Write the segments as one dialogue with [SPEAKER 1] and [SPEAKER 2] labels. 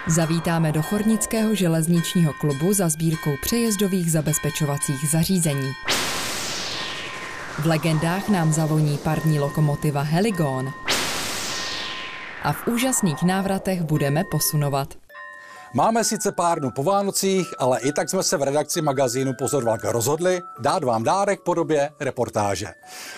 [SPEAKER 1] Zavítáme do Chornického železničního klubu za sbírkou přejezdových zabezpečovacích zařízení. V legendách nám zavoní parní lokomotiva Heligon. A v úžasných návratech budeme posunovat.
[SPEAKER 2] Máme sice pár dnů po Vánocích, ale i tak jsme se v redakci magazínu Pozor vlak rozhodli dát vám dárek v podobě reportáže.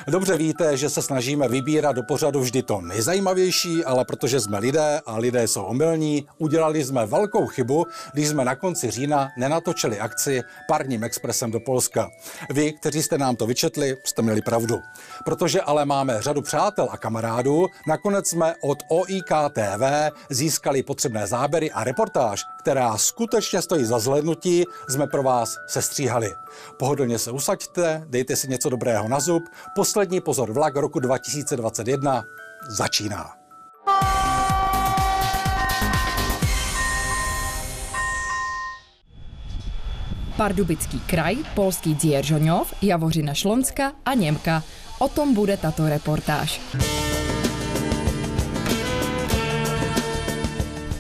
[SPEAKER 2] Dobře víte, že se snažíme vybírat do pořadu vždy to nejzajímavější, ale protože jsme lidé a lidé jsou omylní, udělali jsme velkou chybu, když jsme na konci října nenatočili akci parním expresem do Polska. Vy, kteří jste nám to vyčetli, jste měli pravdu. Protože ale máme řadu přátel a kamarádů, nakonec jsme od OIK TV získali potřebné záběry a reportáž, která skutečně stojí za zhlédnutí, jsme pro vás sestříhali. Pohodlně se usaďte, dejte si něco dobrého na zub. Poslední Pozor vlak roku 2021 začíná.
[SPEAKER 1] Pardubický kraj, polský Dzierżoniów, Javořina Šlonska a Němka. O tom bude tato reportáž.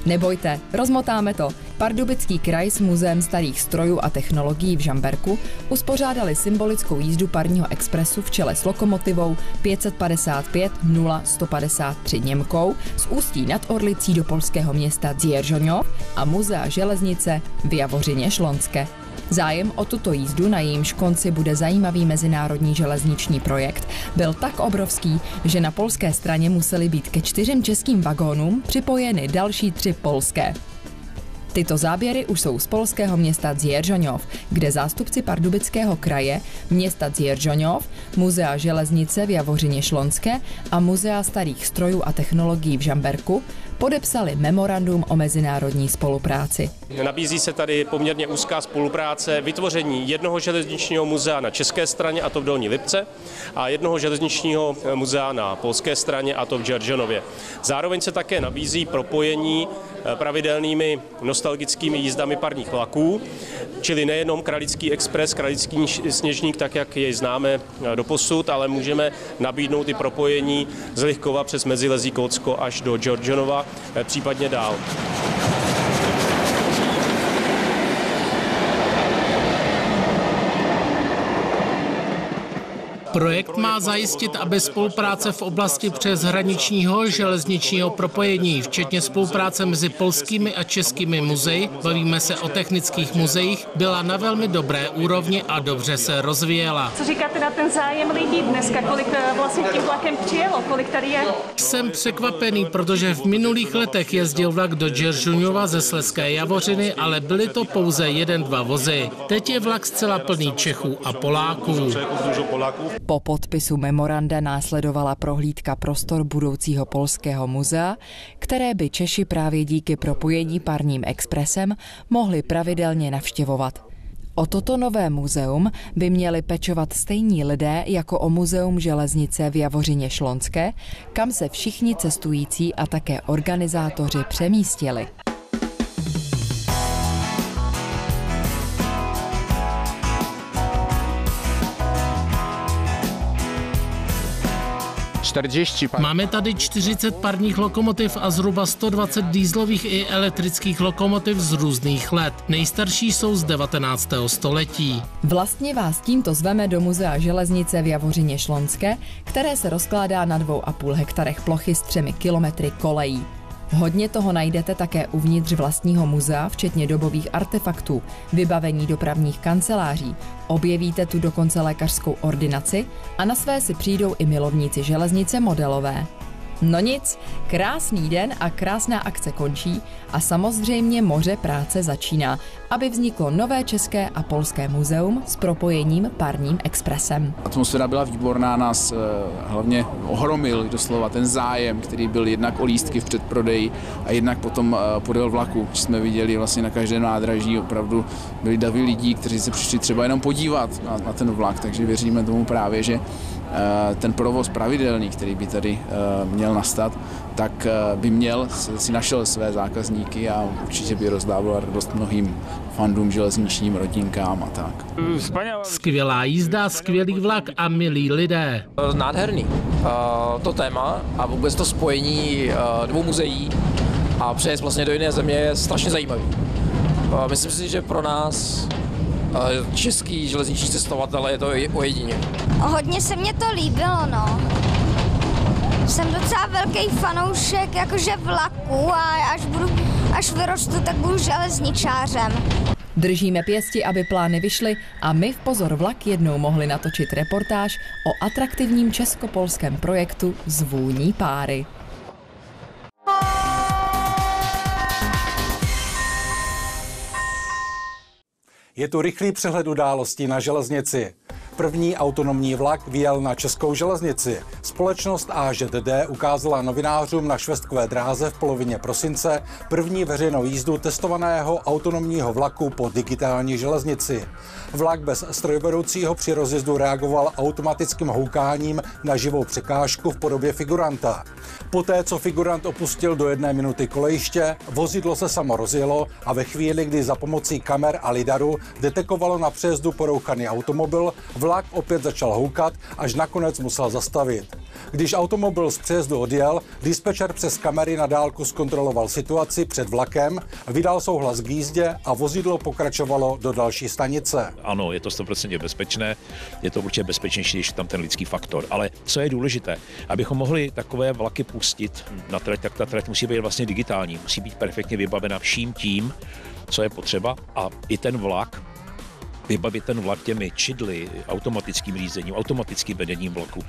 [SPEAKER 1] Nebojte, rozmotáme to. Pardubický kraj s Muzeem starých strojů a technologií v Žamberku uspořádali symbolickou jízdu parního expresu v čele s lokomotivou 555 0153 Němkou z Ústí nad Orlicí do polského města Dzierżoniów a Muzea železnice v Javořině Šlonské. Zájem o tuto jízdu, na jejímž konci bude zajímavý mezinárodní železniční projekt, byl tak obrovský, že na polské straně musely být ke 4 českým vagónům připojeny další 3 polské. Tyto záběry už jsou z polského města Dzierżoniów, kde zástupci Pardubického kraje, města Dzierżoniów, Muzea železnice v Javořině Šlonské a Muzea starých strojů a technologií v Žamberku podepsali memorandum o mezinárodní spolupráci.
[SPEAKER 3] Nabízí se tady poměrně úzká spolupráce, vytvoření jednoho železničního muzea na české straně, a to v Dolní Lipce, a jednoho železničního muzea na polské straně, a to v Dzierżoniově. Zároveň se také nabízí propojení pravidelnými nostalgickými jízdami parních vlaků, čili nejenom Kralický expres, Kralický sněžník, tak jak jej známe doposud, ale můžeme nabídnout i propojení z Lichkova přes Mezilezí Kótsko až do Dzierżonova, případně dál.
[SPEAKER 4] Projekt má zajistit, aby spolupráce v oblasti přeshraničního železničního propojení, včetně spolupráce mezi polskými a českými muzeji, bavíme se o technických muzeích, byla na velmi dobré úrovni a dobře se rozvíjela.
[SPEAKER 5] Co říkáte na ten zájem lidí dneska, kolik vlastně tím vlakem přijelo, kolik tady je?
[SPEAKER 4] Jsem překvapený, protože v minulých letech jezdil vlak do Dzierżoniova ze Slezské Javořiny, ale byly to pouze 1-2 vozy. Teď je vlak zcela plný Čechů a Poláků.
[SPEAKER 1] Po podpisu memoranda následovala prohlídka prostor budoucího polského muzea, které by Češi právě díky propojení parním expresem mohli pravidelně navštěvovat. O toto nové muzeum by měli pečovat stejní lidé jako o muzeum železnice v Javořině Šlonské, kam se všichni cestující a také organizátoři přemístili.
[SPEAKER 4] Máme tady 40 parních lokomotiv a zhruba 120 dieselových i elektrických lokomotiv z různých let. Nejstarší jsou z 19. století.
[SPEAKER 1] Vlastně vás tímto zveme do Muzea železnice v Javořině Šlonské, které se rozkládá na 2,5 hektarech plochy s 3 kilometry kolejí. Hodně toho najdete také uvnitř vlastního muzea, včetně dobových artefaktů, vybavení dopravních kanceláří. Objevíte tu dokonce lékařskou ordinaci a na své si přijdou i milovníci železnice modelové. No nic, krásný den a krásná akce končí a samozřejmě moře práce začíná, aby vzniklo nové české a polské muzeum s propojením parním expresem.
[SPEAKER 6] Atmosféra byla výborná, nás hlavně ohromil doslova ten zájem, který byl jednak o lístky v předprodeji a jednak potom podél vlaku. Jsme viděli vlastně na každém nádraží, opravdu byly davy lidí, kteří se přišli třeba jenom podívat na ten vlak, takže věříme tomu právě, že ten provoz pravidelný, který by tady měl nastat, tak by si našel své zákazníky a určitě by rozdával radost mnohým fandům, železničním rodinkám a tak.
[SPEAKER 4] Skvělá jízda, skvělý vlak a milí lidé.
[SPEAKER 7] Nádherný to téma a vůbec to spojení 2 muzeí a přejezd vlastně do jiné země je strašně zajímavý. Myslím si, že pro nás český železniční cestovatele je to ojedinělé.
[SPEAKER 8] Hodně se mně to líbilo, no. Jsem docela velký fanoušek jakože vlaku a až vyrostu, tak budu železničářem.
[SPEAKER 1] Držíme pěsti, aby plány vyšly a my v Pozor vlak jednou mohli natočit reportáž o atraktivním česko-polském projektu Zvůní páry.
[SPEAKER 2] Je tu rychlý přehled událostí na železnici. První autonomní vlak vyjel na českou železnici. Společnost AŽDD ukázala novinářům na švestkové dráze v polovině prosince první veřejnou jízdu testovaného autonomního vlaku po digitální železnici. Vlak bez strojvedoucího při rozjezdu reagoval automatickým houkáním na živou překážku v podobě figuranta. Poté, co figurant opustil do 1 minuty kolejiště, vozidlo se samo rozjelo a ve chvíli, kdy za pomocí kamer a lidaru detekovalo na přejezdu porouchaný automobil, vlak opět začal houkat, až nakonec musel zastavit. Když automobil z přejezdu odjel, dispečer přes kamery na dálku zkontroloval situaci před vlakem, vydal souhlas k jízdě a vozidlo pokračovalo do další stanice.
[SPEAKER 9] Ano, je to 100% bezpečné, je to určitě bezpečnější, než tam ten lidský faktor. Ale co je důležité, abychom mohli takové vlaky pustit na trať, tak ta trať musí být vlastně digitální, musí být perfektně vybavena vším tím, co je potřeba, a i ten vlak, vybavit ten vlak těmi čidly, automatickým řízením, automatickým vedením vlaku,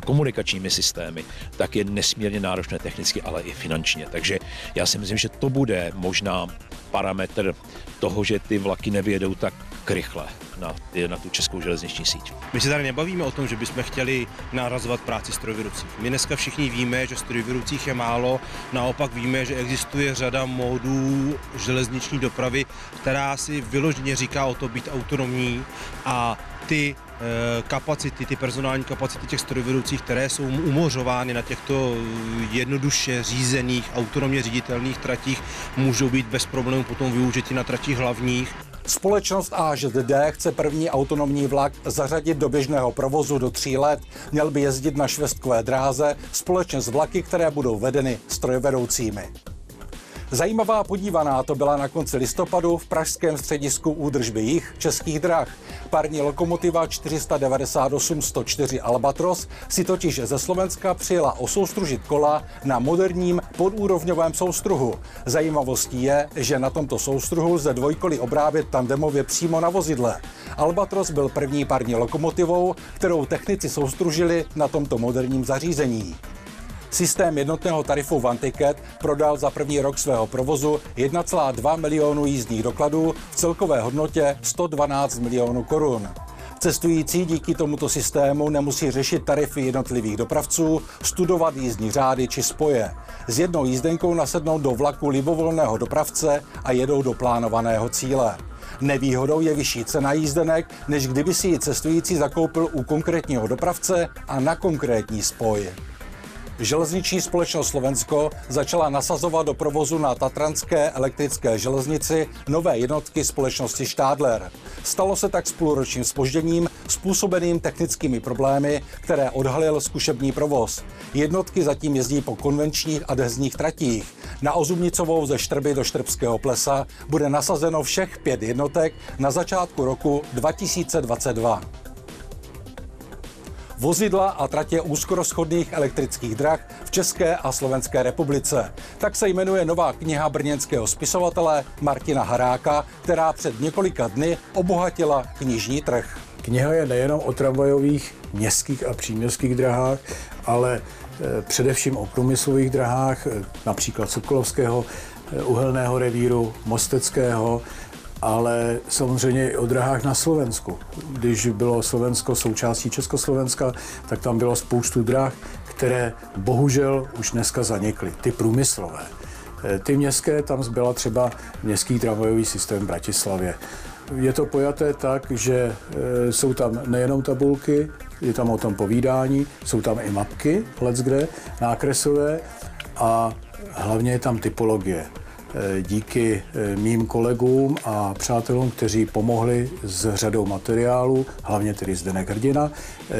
[SPEAKER 9] komunikačními systémy, tak je nesmírně náročné technicky, ale i finančně. Takže já si myslím, že to bude možná parametr toho, že ty vlaky nevyjedou tak rychle na tu českou železniční síť.
[SPEAKER 10] My se tady nebavíme o tom, že bychom chtěli nahrazovat práci strojvedoucích. My dneska všichni víme, že strojvedoucích je málo, naopak víme, že existuje řada módů železniční dopravy, která si vyloženě říká o to být autonomní, a ty kapacity, ty personální kapacity těch strojvedoucích, které jsou umořovány na těchto jednoduše řízených, autonomně ředitelných tratích, můžou být bez problémů potom využity na tratích hlavních.
[SPEAKER 2] Společnost AŽDD chce první autonomní vlak zařadit do běžného provozu do 3 let. Měl by jezdit na švestkové dráze společně s vlaky, které budou vedeny strojvedoucími. Zajímavá podívaná to byla na konci listopadu v pražském středisku údržby Jih Českých drah. Parní lokomotiva 498-104 Albatros si totiž ze Slovenska přijela osoustružit kola na moderním podúrovňovém soustruhu. Zajímavostí je, že na tomto soustruhu lze dvojkoly obrábět tandemově přímo na vozidle. Albatros byl první parní lokomotivou, kterou technici soustružili na tomto moderním zařízení. Systém jednotného tarifu Vantiket prodal za první rok svého provozu 1,2 milionu jízdních dokladů v celkové hodnotě 112 milionů korun. Cestující díky tomuto systému nemusí řešit tarify jednotlivých dopravců, studovat jízdní řády či spoje. S jednou jízdenkou nasednou do vlaku libovolného dopravce a jedou do plánovaného cíle. Nevýhodou je vyšší cena jízdenek, než kdyby si ji cestující zakoupil u konkrétního dopravce a na konkrétní spoj. Železniční společnost Slovensko začala nasazovat do provozu na tatranské elektrické železnici nové jednotky společnosti Stadler. Stalo se tak s půlročním zpožděním způsobeným technickými problémy, které odhalil zkušební provoz. Jednotky zatím jezdí po konvenčních adhezních tratích. Na Ozubnicovou ze Štrby do Štrbského plesa bude nasazeno všech 5 jednotek na začátku roku 2022. Vozidla a tratě úzkorozchodných elektrických drah v České a Slovenské republice. Tak se jmenuje nová kniha brněnského spisovatele Martina Haráka, která před několika dny obohatila knižní trh.
[SPEAKER 11] Kniha je nejenom o tramvajových městských a příměstských drahách, ale především o průmyslových drahách, například Sokolovského uhelného revíru, Mosteckého, ale samozřejmě i o drahách na Slovensku. Když bylo Slovensko součástí Československa, tak tam bylo spoustu drah, které bohužel už dneska zanikly, ty průmyslové. Ty městské, tam zbyla třeba městský tramvajový systém v Bratislavě. Je to pojaté tak, že jsou tam nejenom tabulky, je tam o tom povídání, jsou tam i mapky, leckde, nákresové, a hlavně je tam typologie. díky mým kolegům a přátelům, kteří pomohli s řadou materiálů, hlavně tedy Zdeněk Hrdina,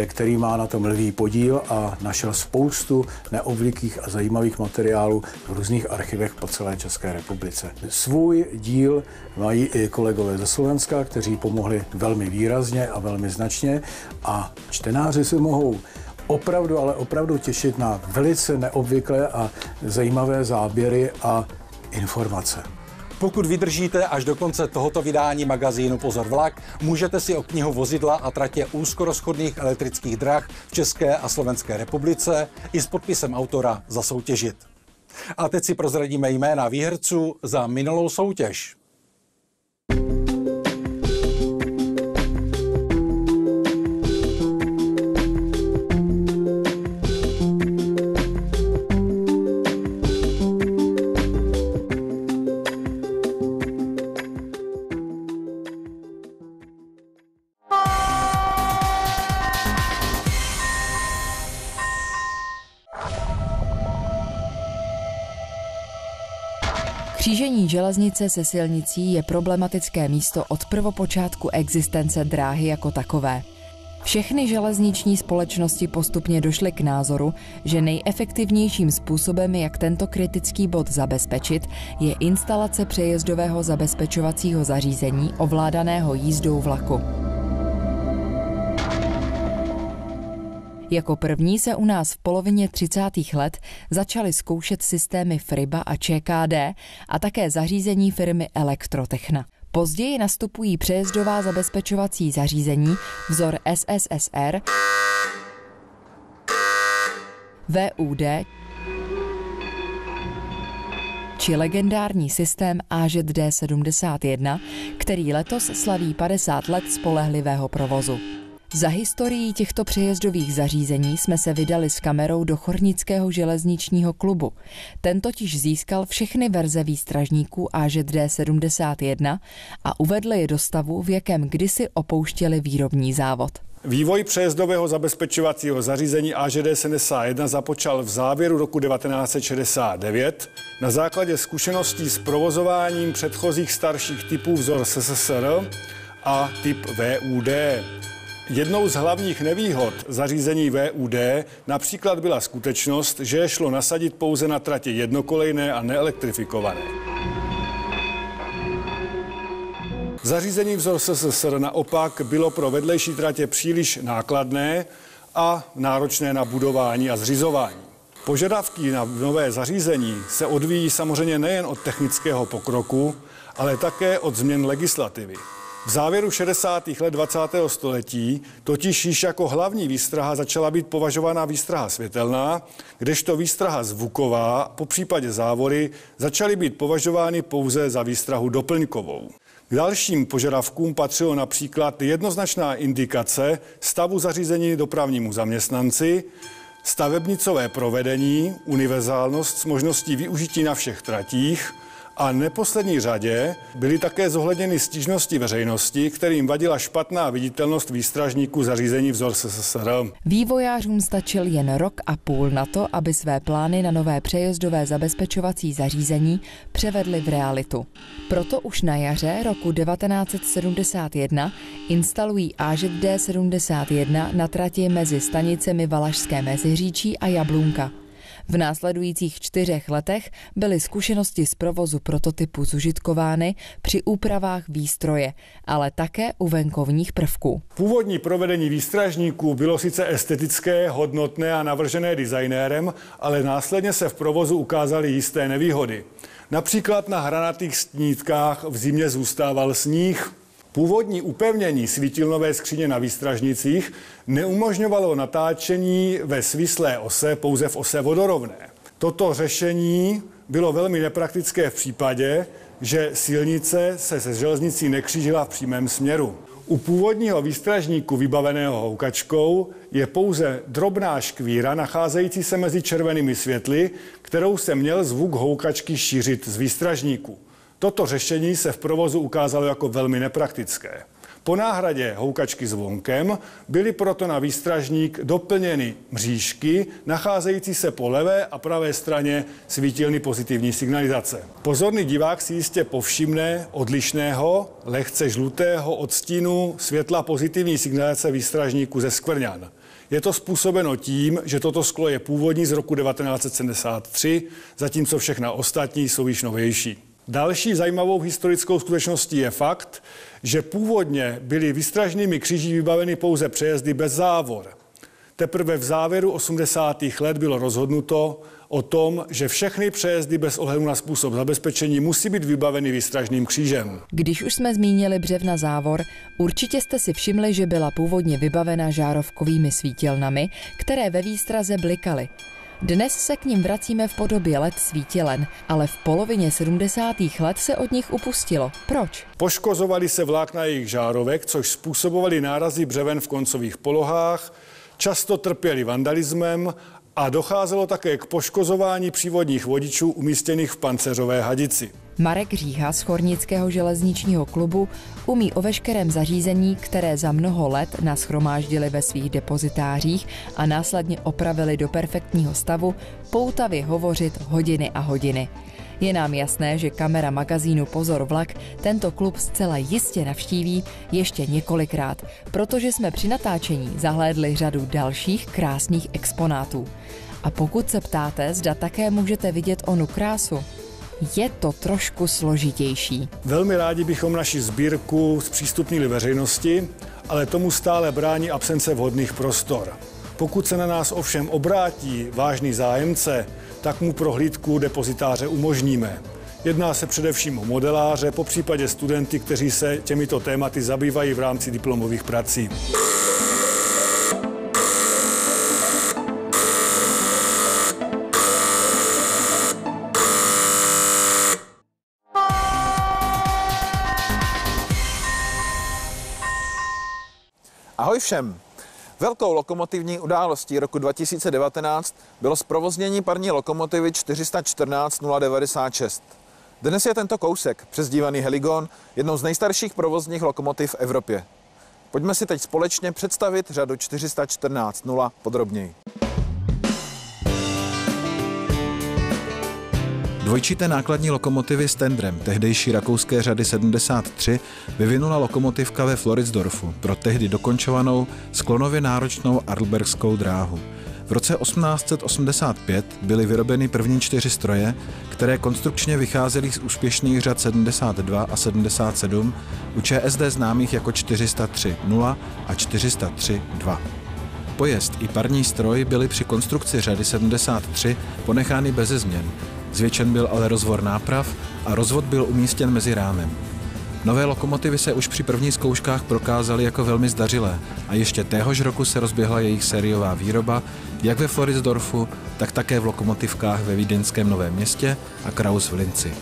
[SPEAKER 11] který má na tom lvý podíl a našel spoustu neobvyklých a zajímavých materiálů v různých archivech po celé České republice. Svůj díl mají i kolegové ze Slovenska, kteří pomohli velmi výrazně a velmi značně a čtenáři si mohou opravdu, ale opravdu těšit na velice neobvyklé a zajímavé záběry a informace.
[SPEAKER 2] Pokud vydržíte až do konce tohoto vydání magazínu Pozor vlak, můžete si o knihu Vozidla a tratě úzkorozchodných elektrických drah v České a Slovenské republice i s podpisem autora zasoutěžit. A teď si prozradíme jména výherců za minulou soutěž.
[SPEAKER 1] Křížení železnice se silnicí je problematické místo od prvopočátku existence dráhy jako takové. Všechny železniční společnosti postupně došly k názoru, že nejefektivnějším způsobem, jak tento kritický bod zabezpečit, je instalace přejezdového zabezpečovacího zařízení ovládaného jízdou vlaku. Jako první se u nás v polovině 30. let začaly zkoušet systémy Friba a ČKD a také zařízení firmy Elektrotechna. Později nastupují přejezdová zabezpečovací zařízení vzor SSSR, VUD či legendární systém AŽD-71, který letos slaví 50 let spolehlivého provozu. Za historií těchto přejezdových zařízení jsme se vydali s kamerou do Chornického železničního klubu. Ten totiž získal všechny verze výstražníků AŽD-71 a uvedl je do stavu, v jakém kdysi opouštěli výrobní závod.
[SPEAKER 12] Vývoj přejezdového zabezpečovacího zařízení AŽD-71 započal v závěru roku 1969 na základě zkušeností s provozováním předchozích starších typů vzor SSSR a typ VUD. Jednou z hlavních nevýhod zařízení VUD například byla skutečnost, že je šlo nasadit pouze na tratě jednokolejné a neelektrifikované. Zařízení vzor SSSR naopak bylo pro vedlejší tratě příliš nákladné a náročné na budování a zřizování. Požadavky na nové zařízení se odvíjí samozřejmě nejen od technického pokroku, ale také od změn legislativy. V závěru 60. let 20. století totiž již jako hlavní výstraha začala být považována výstraha světelná, kdežto výstraha zvuková, po případě závory, začaly být považovány pouze za výstrahu doplňkovou. K dalším požadavkům patřilo například jednoznačná indikace stavu zařízení dopravnímu zaměstnanci, stavebnicové provedení, univerzálnost s možností využití na všech tratích, a neposlední řadě byly také zohledněny stížnosti veřejnosti, kterým vadila špatná viditelnost výstražníků zařízení vzor SSSR.
[SPEAKER 1] Vývojářům stačil jen rok a půl na to, aby své plány na nové přejezdové zabezpečovací zařízení převedli v realitu. Proto už na jaře roku 1971 instalují AŽD-71 na trati mezi stanicemi Valašské Meziříčí a Jablunka. V následujících 4 letech byly zkušenosti z provozu prototypu zužitkovány při úpravách výstroje, ale také u venkovních prvků.
[SPEAKER 12] Původní provedení výstražníků bylo sice estetické, hodnotné a navržené designérem, ale následně se v provozu ukázaly jisté nevýhody. Například na hranatých stnítkách v zimě zůstával sníh. Původní upevnění svítilnové skříně na výstražnicích neumožňovalo natáčení ve svislé ose, pouze v ose vodorovné. Toto řešení bylo velmi nepraktické v případě, že silnice se železnicí nekřížila v přímém směru. U původního výstražníku vybaveného houkačkou je pouze drobná škvíra nacházející se mezi červenými světly, kterou se měl zvuk houkačky šířit z výstražníku. Toto řešení se v provozu ukázalo jako velmi nepraktické. Po náhradě houkačky zvonkem byly proto na výstražník doplněny mřížky, nacházející se po levé a pravé straně svítilny pozitivní signalizace. Pozorný divák si jistě povšimne odlišného, lehce žlutého odstínu světla pozitivní signalizace výstražníku ze skvrňan. Je to způsobeno tím, že toto sklo je původní z roku 1973, zatímco všechna ostatní jsou již novější. Další zajímavou historickou skutečností je fakt, že původně byly výstražnými kříži vybaveny pouze přejezdy bez závor. Teprve v závěru 80. let bylo rozhodnuto o tom, že všechny přejezdy bez ohledu na způsob zabezpečení musí být vybaveny výstražným křížem.
[SPEAKER 1] Když už jsme zmínili Břevna Závor, určitě jste si všimli, že byla původně vybavena žárovkovými svítilnami, které ve výstraze blikaly. Dnes se k nim vracíme v podobě LED svítilen, ale v polovině 70. let se od nich upustilo. Proč?
[SPEAKER 12] Poškozovaly se vlákna jejich žárovek, což způsobovaly nárazy břeven v koncových polohách, často trpěli vandalismem a docházelo také k poškozování přívodních vodičů umístěných v pancéřové hadici.
[SPEAKER 1] Marek Říha z Chornického železničního klubu umí o veškerém zařízení, které za mnoho let nashromáždili ve svých depozitářích a následně opravili do perfektního stavu, poutavě hovořit hodiny a hodiny. Je nám jasné, že kamera magazínu Pozor vlak tento klub zcela jistě navštíví ještě několikrát, protože jsme při natáčení zahlédli řadu dalších krásných exponátů. A pokud se ptáte, zda také můžete vidět onu krásu, je to trošku složitější.
[SPEAKER 12] Velmi rádi bychom naši sbírku zpřístupnili veřejnosti, ale tomu stále brání absence vhodných prostor. Pokud se na nás ovšem obrátí vážný zájemce, tak mu prohlídku depozitáře umožníme. Jedná se především o modeláře, popřípadě studenty, kteří se těmito tématy zabývají v rámci diplomových prací.
[SPEAKER 13] Ahoj všem! Velkou lokomotivní událostí roku 2019 bylo zprovoznění parní lokomotivy 414 096. Dnes je tento kousek, přezdívaný Heligon, jednou z nejstarších provozních lokomotiv v Evropě. Pojďme si teď společně představit řadu 414 0 podrobněji.
[SPEAKER 14] Dvojčité nákladní lokomotivy s tendrem tehdejší rakouské řady 73 vyvinula lokomotivka ve Floridsdorfu pro tehdy dokončovanou sklonově náročnou Arlbergskou dráhu. V roce 1885 byly vyrobeny první 4 stroje, které konstrukčně vycházely z úspěšných řad 72 a 77, u ČSD známých jako 403.0 a 403.2. Pojezd i parní stroj byly při konstrukci řady 73 ponechány beze změn. Zvětšen byl ale rozvor náprav a rozvod byl umístěn mezi rámem. Nové lokomotivy se už při prvních zkouškách prokázaly jako velmi zdařilé a ještě téhož roku se rozběhla jejich sériová výroba jak ve Floridsdorfu, tak také v lokomotivkách ve vídeňském Novém Městě a Kraus v Linci.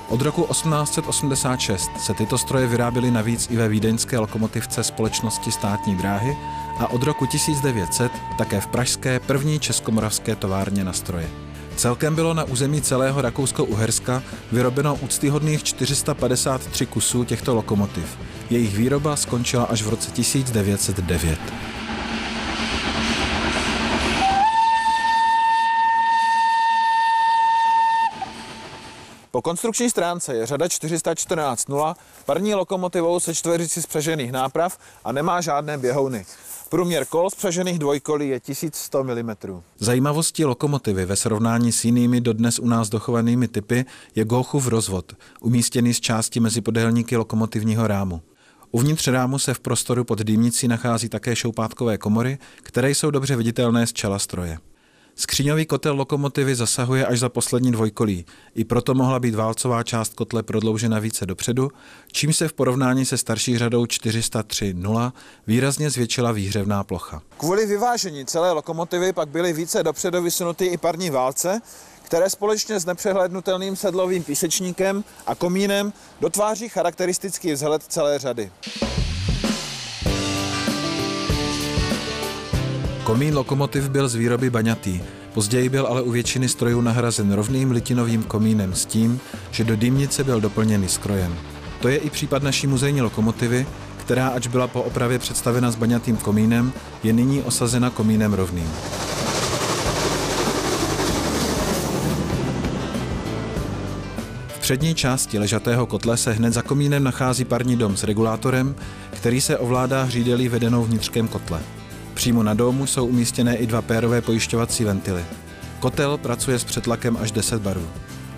[SPEAKER 14] Od roku 1886 se tyto stroje vyráběly navíc i ve vídeňské lokomotivce společnosti Státní dráhy a od roku 1900 také v pražské první českomoravské továrně na stroje. Celkem bylo na území celého Rakousko-Uherska vyrobeno úctyhodných 453 kusů těchto lokomotiv. Jejich výroba skončila až v roce 1909.
[SPEAKER 13] Po konstrukční stránce je řada 414 0 parní lokomotivou se čtveřicí spřažených náprav a nemá žádné běhouny. Průměr kol spřažených dvojkolí je 1100 mm.
[SPEAKER 14] Zajímavostí lokomotivy ve srovnání s jinými dodnes u nás dochovanými typy je Gochův rozvod, umístěný z části mezi podélníky lokomotivního rámu. Uvnitř rámu se v prostoru pod dýmnicí nachází také šoupátkové komory, které jsou dobře viditelné z čela stroje. Skříňový kotel lokomotivy zasahuje až za poslední dvojkolí, i proto mohla být válcová část kotle prodloužena více dopředu, čím se v porovnání se starší řadou 403.0 výrazně zvětšila výhřevná plocha.
[SPEAKER 13] Kvůli vyvážení celé lokomotivy pak byly více dopředu vysunuty i parní válce, které společně s nepřehlédnutelným sedlovým písečníkem a komínem dotváří charakteristický vzhled celé řady.
[SPEAKER 14] Komín lokomotiv byl z výroby baňatý, později byl ale u většiny strojů nahrazen rovným litinovým komínem s tím, že do dýmnice byl doplněný skrojem. To je i případ naší muzejní lokomotivy, která, ač byla po opravě představena s baňatým komínem, je nyní osazena komínem rovným. V přední části ležatého kotle se hned za komínem nachází parní dom s regulátorem, který se ovládá hřídelí vedenou vnitřkem kotle. Přímo na domu jsou umístěné i 2 pérové pojišťovací ventily. Kotel pracuje s přetlakem až 10 barů.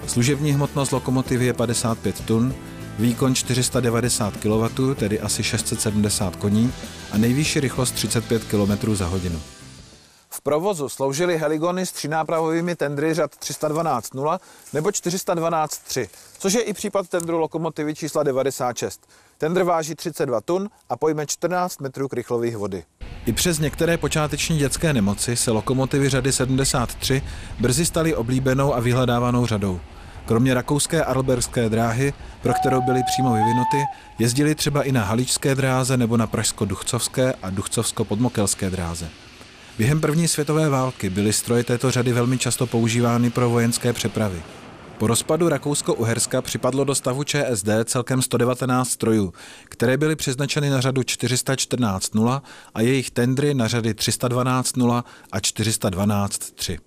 [SPEAKER 14] Služební hmotnost lokomotivy je 55 tun, výkon 490 kW, tedy asi 670 koní, a nejvyšší rychlost 35 km za hodinu.
[SPEAKER 13] V provozu sloužily heligony s 3nápravovými tendry řad 312.0 nebo 412.3, což je i případ tendru lokomotivy čísla 96. Tendr váží 32 tun a pojme 14 metrů krychlových vody.
[SPEAKER 14] I přes některé počáteční dětské nemoci se lokomotivy řady 73 brzy staly oblíbenou a vyhledávanou řadou. Kromě rakouské Arlbergské dráhy, pro kterou byly přímo vyvinuty, jezdili třeba i na haličské dráze nebo na pražsko-duchcovské a duchcovsko-podmokelské dráze. Během první světové války byly stroje této řady velmi často používány pro vojenské přepravy. Po rozpadu Rakousko-Uherska připadlo do stavu ČSD celkem 119 strojů, které byly přiznačeny na řadu 414.0 a jejich tendry na řady 312.0 a 412.3.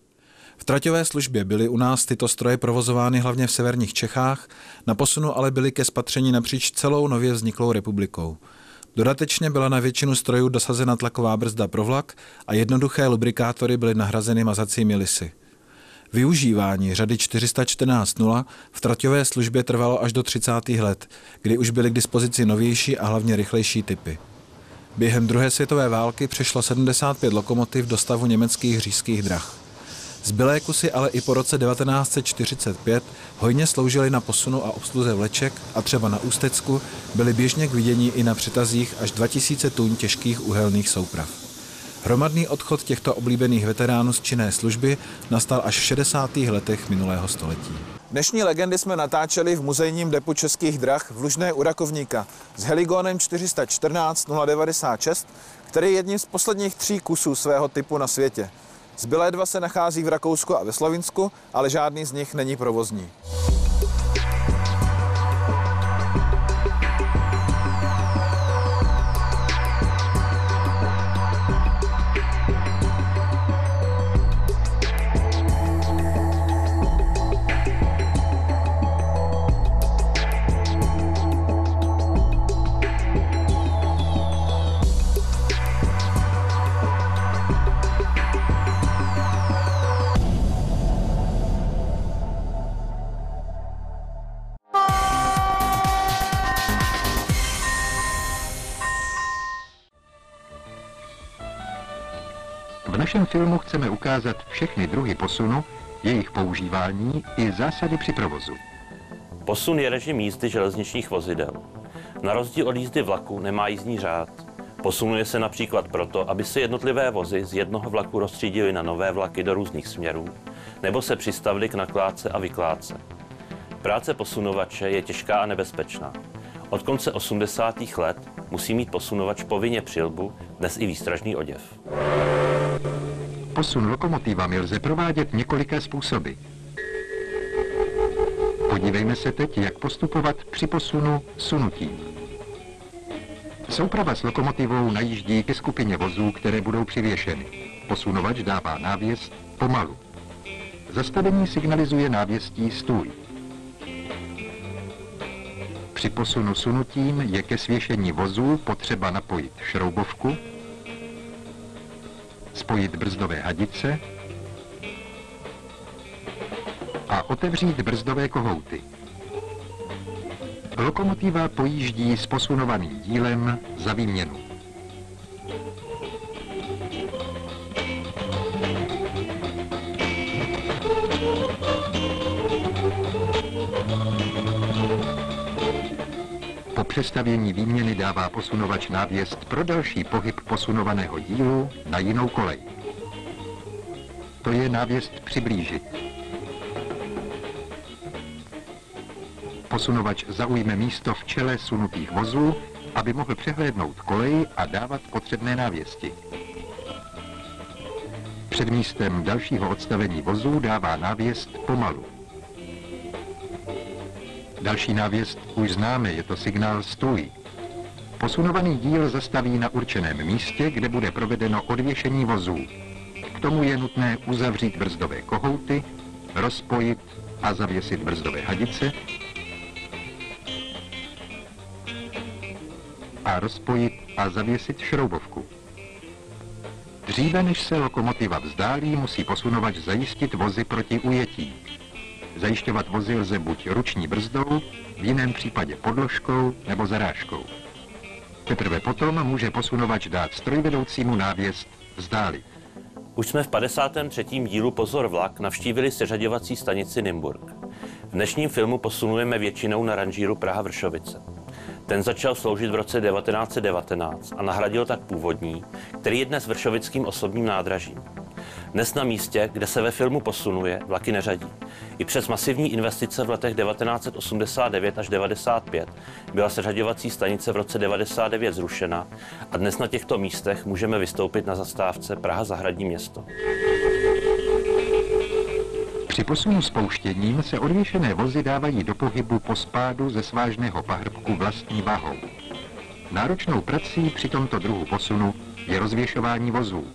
[SPEAKER 14] V traťové službě byly u nás tyto stroje provozovány hlavně v severních Čechách, na posunu ale byly ke spatření napříč celou nově vzniklou republikou. Dodatečně byla na většinu strojů dosazena tlaková brzda pro vlak a jednoduché lubrikátory byly nahrazeny mazacími lisy. Využívání řady 414.0 v traťové službě trvalo až do 30. let, kdy už byly k dispozici novější a hlavně rychlejší typy. Během druhé světové války přešlo 75 lokomotiv do stavu německých říšských drah. Zbylé kusy ale i po roce 1945 hojně sloužily na posunu a obsluze vleček a třeba na Ústecku byly běžně k vidění i na přetazích až 2000 tun těžkých uhelných souprav. Hromadný odchod těchto oblíbených veteránů z činné služby nastal až v 60. letech minulého století.
[SPEAKER 13] Dnešní legendy jsme natáčeli v muzejním depu Českých drah v Lužné u Rakovníka s heligonem 414.096, který je jedním z posledních 3 kusů svého typu na světě. Zbylé 2 se nachází v Rakousku a ve Slovinsku, ale žádný z nich není provozní.
[SPEAKER 15] V našem filmu chceme ukázat všechny druhy posunu, jejich používání i zásady při provozu.
[SPEAKER 16] Posun je režim jízdy železničních vozidel. Na rozdíl od jízdy vlaku nemá jízdní řád. Posunuje se například proto, aby se jednotlivé vozy z jednoho vlaku rozstřídily na nové vlaky do různých směrů, nebo se přistavily k nakládce a vykládce. Práce posunovače je těžká a nebezpečná. Od konce 80. let musí mít posunovač povinně přilbu, dnes i výstražný oděv.
[SPEAKER 15] Posun lokomotivami lze provádět několika způsoby. Podívejme se teď, jak postupovat při posunu sunutím. Souprava s lokomotivou najíždí ke skupině vozů, které budou přivěšeny. Posunovač dává návěst pomalu. Zastavení signalizuje návěstí stůj. Při posunu sunutím je ke svěšení vozů potřeba napojit šroubovku, spojit brzdové hadice a otevřít brzdové kohouty. Lokomotiva pojíždí s posunovaným dílem za výměnu. Po přestavění výměny dává posunovač návěst pro další pohyb posunovaného dílu na jinou kolej. To je návěst přiblížit. Posunovač zaujme místo v čele sunutých vozů, aby mohl přehlédnout kolej a dávat potřebné návěsti. Před místem dalšího odstavení vozů dává návěst pomalu. Další návěst už známe, je to signál stůj. Posunovaný díl zastaví na určeném místě, kde bude provedeno odvěšení vozů. K tomu je nutné uzavřít brzdové kohouty, rozpojit a zavěsit brzdové hadice a rozpojit a zavěsit šroubovku. Dříve než se lokomotiva vzdálí, musí posunovač zajistit vozy proti ujetí. Zajišťovat vozy lze buď ruční brzdou, v jiném případě podložkou nebo zarážkou. Teprve potom může posunovač dát strojvedoucímu návěst vzdálit.
[SPEAKER 16] Už jsme v 53. dílu Pozor vlak navštívili seřaďovací stanici Nymburk. V dnešním filmu posunujeme většinou na ranžíru Praha-Vršovice. Ten začal sloužit v roce 1919 a nahradil tak původní, který je dnes vršovickým osobním nádražím. Dnes na místě, kde se ve filmu posunuje, vlaky neřadí. I přes masivní investice v letech 1989 až 1995 byla seřaďovací stanice v roce 1999 zrušena a dnes na těchto místech můžeme vystoupit na zastávce Praha Zahradní město.
[SPEAKER 15] Při posunu spouštěním se odvěšené vozy dávají do pohybu po spádu ze svážného pahrbku vlastní vahou. Náročnou prací při tomto druhu posunu je rozvěšování vozů.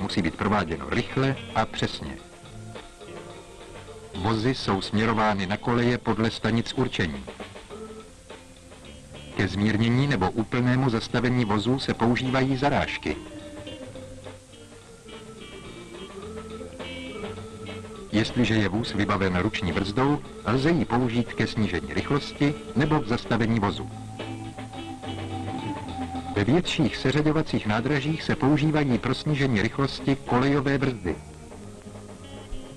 [SPEAKER 15] Musí být prováděno rychle a přesně. Vozy jsou směrovány na koleje podle stanic určení. Ke zmírnění nebo úplnému zastavení vozů se používají zarážky. Jestliže je vůz vybaven ruční brzdou, lze ji použít ke snížení rychlosti nebo k zastavení vozu. Ve větších seřaďovacích nádražích se používají pro snížení rychlosti kolejové brzdy.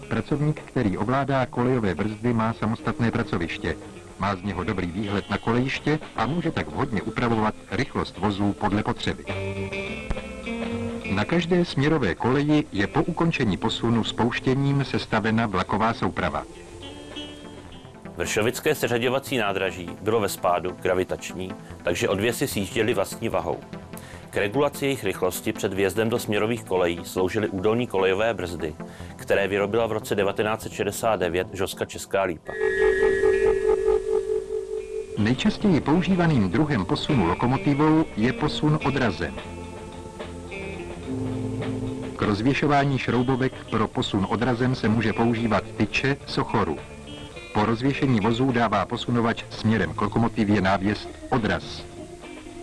[SPEAKER 15] Pracovník, který ovládá kolejové brzdy, má samostatné pracoviště. Má z něho dobrý výhled na kolejiště a může tak vhodně upravovat rychlost vozů podle potřeby. Na každé směrové koleji je po ukončení posunu spouštěním sestavena vlaková souprava.
[SPEAKER 16] Vršovické seřaďovací nádraží bylo ve spádu gravitační, takže odvěsy sjížděly vlastní vahou. K regulaci jejich rychlosti před vjezdem do směrových kolejí sloužily údolní kolejové brzdy, které vyrobila v roce 1969 Žoska Česká Lípa.
[SPEAKER 15] Nejčastěji používaným druhem posunu lokomotivou je posun odrazem. K rozvěšování šroubovek pro posun odrazem se může používat tyče sochoru. Po rozvěšení vozů dává posunovač směrem k lokomotivě návěst odraz.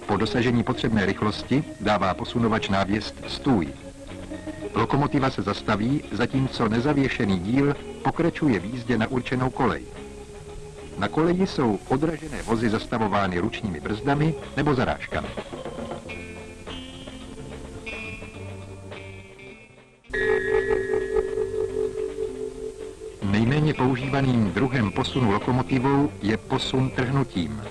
[SPEAKER 15] Po dosažení potřebné rychlosti dává posunovač návěst stůj. Lokomotiva se zastaví, zatímco nezavěšený díl pokračuje v jízdě na určenou kolej. Na koleji jsou odražené vozy zastavovány ručními brzdami nebo zarážkami. Nejméně používaným druhem posunu lokomotivou je posun trhnutím.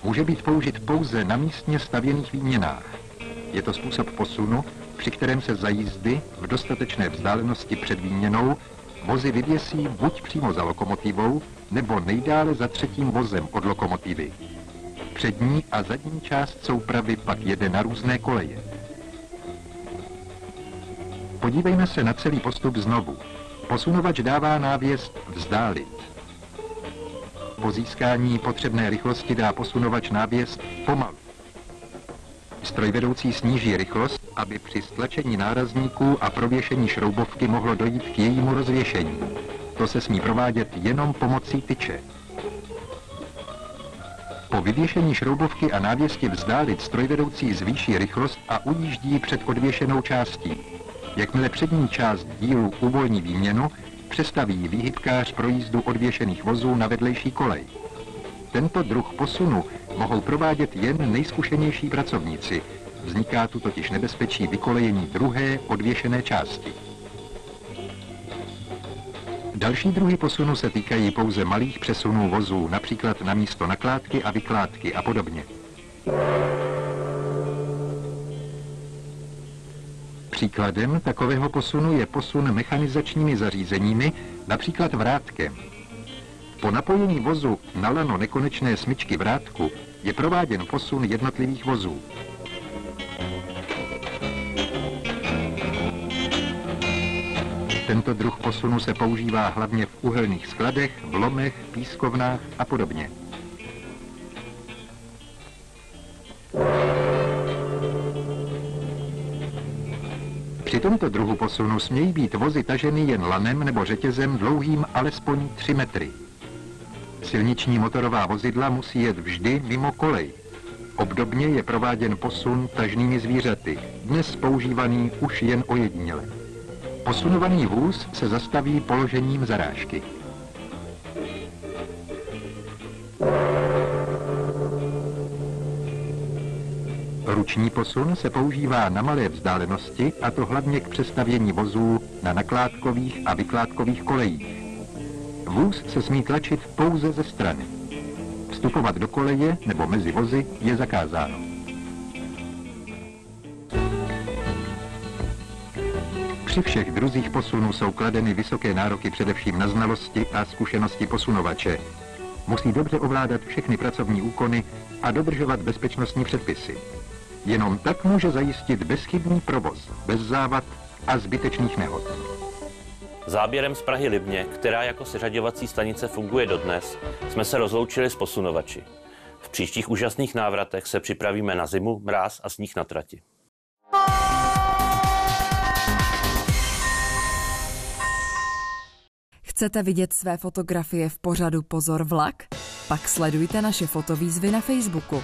[SPEAKER 15] Může být použit pouze na místně stavěných výměnách. Je to způsob posunu, při kterém se za jízdy v dostatečné vzdálenosti před výměnou vozy vyvěsí buď přímo za lokomotivou, nebo nejdále za třetím vozem od lokomotivy. Přední a zadní část soupravy pak jede na různé koleje. Podívejme se na celý postup znovu. Posunovač dává návěst vzdálit. Po získání potřebné rychlosti dá posunovač návěst pomalu. Strojvedoucí sníží rychlost, aby při stlačení nárazníků a prověšení šroubovky mohlo dojít k jejímu rozvěšení. To se smí provádět jenom pomocí tyče. Po vyvěšení šroubovky a návěsti vzdálit strojvedoucí zvýší rychlost a ujíždí před odvěšenou částí. Jakmile přední část dílu uvolní výměnu, přestaví výhybkář pro jízdu odvěšených vozů na vedlejší kolej. Tento druh posunu mohou provádět jen nejzkušenější pracovníci. Vzniká tu totiž nebezpečí vykolejení druhé odvěšené části. Další druhy posunu se týkají pouze malých přesunů vozů, například na místo nakládky a vykládky a podobně. Příkladem takového posunu je posun mechanizačními zařízeními, například vrátkem. Po napojení vozu na lano nekonečné smyčky vrátku je prováděn posun jednotlivých vozů. Tento druh posunu se používá hlavně v uhelných skladech, v lomech, pískovnách a podobně. Při tomto druhu posunu smějí být vozy taženy jen lanem nebo řetězem dlouhým alespoň 3 metry. Silniční motorová vozidla musí jet vždy mimo kolej. Obdobně je prováděn posun tažnými zvířaty, dnes používaný už jen ojediněle. Posunovaný vůz se zastaví položením zarážky. Ruční posun se používá na malé vzdálenosti, a to hlavně k přestavění vozů na nakládkových a vykládkových kolejích. Vůz se smí tlačit pouze ze strany. Vstupovat do koleje nebo mezi vozy je zakázáno. Při všech druzích posunů jsou kladeny vysoké nároky především na znalosti a zkušenosti posunovače. Musí dobře ovládat všechny pracovní úkony a dodržovat bezpečnostní předpisy. Jenom tak může zajistit bezchybný provoz, bez závad a zbytečných nehod.
[SPEAKER 16] Záběrem z Prahy Libně, která jako seřaďovací stanice funguje dodnes, jsme se rozloučili s posunovači. V příštích úžasných návratech se připravíme na zimu, mráz a sníh na trati.
[SPEAKER 1] Chcete vidět své fotografie v pořadu Pozor vlak? Pak sledujte naše fotovýzvy na Facebooku.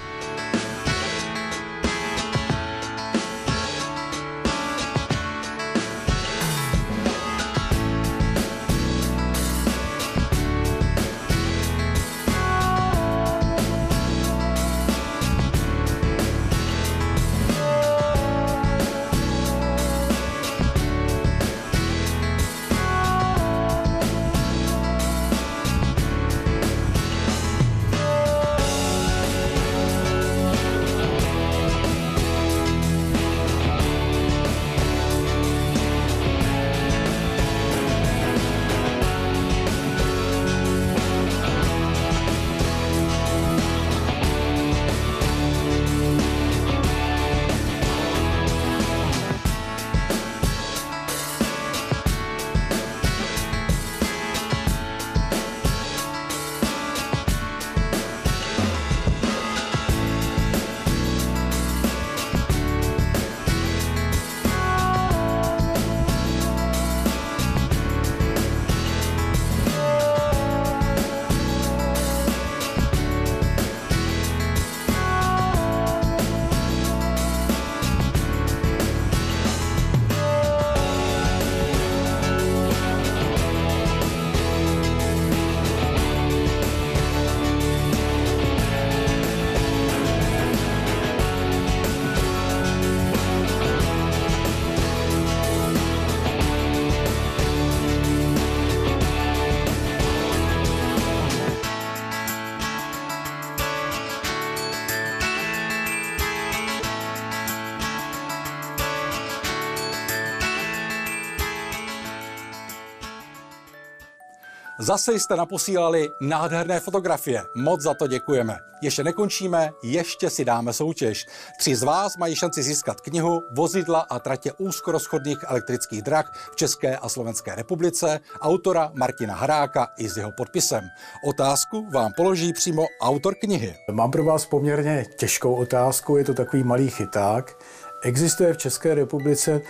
[SPEAKER 2] Zase jste naposílali nádherné fotografie. Moc za to děkujeme. Ještě nekončíme, ještě si dáme soutěž. 3 z vás mají šanci získat knihu Vozidla a tratě úzkorozchodných elektrických drah v České a Slovenské republice autora Martina Haráka i s jeho podpisem. Otázku vám položí přímo autor knihy.
[SPEAKER 11] Mám pro vás poměrně těžkou otázku, je to takový malý chyták. Existuje v České republice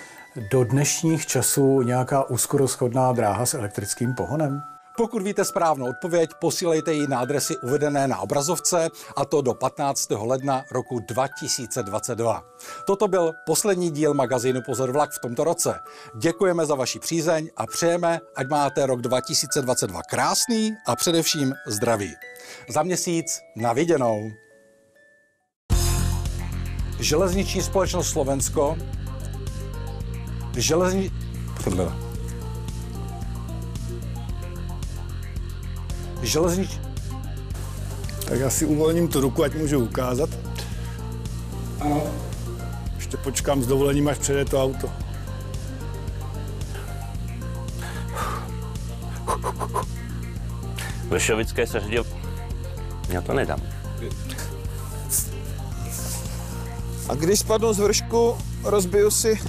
[SPEAKER 11] do dnešních časů nějaká úzkorozchodná dráha s elektrickým pohonem?
[SPEAKER 2] Pokud víte správnou odpověď, posílejte ji na adresy uvedené na obrazovce, a to do 15. ledna roku 2022. Toto byl poslední díl magazínu Pozor vlak v tomto roce. Děkujeme za vaši přízeň a přejeme, ať máte rok 2022 krásný a především zdravý. Za měsíc na viděnou. Železniční společnost Slovensko.
[SPEAKER 12] Tak já si uvolním tu ruku, ať můžu ukázat. Ano. Ještě počkám s dovolením, až přijede to auto.
[SPEAKER 16] Vršovické seřadě... Já to nedám.
[SPEAKER 13] A když spadnu z vršku, rozbiju si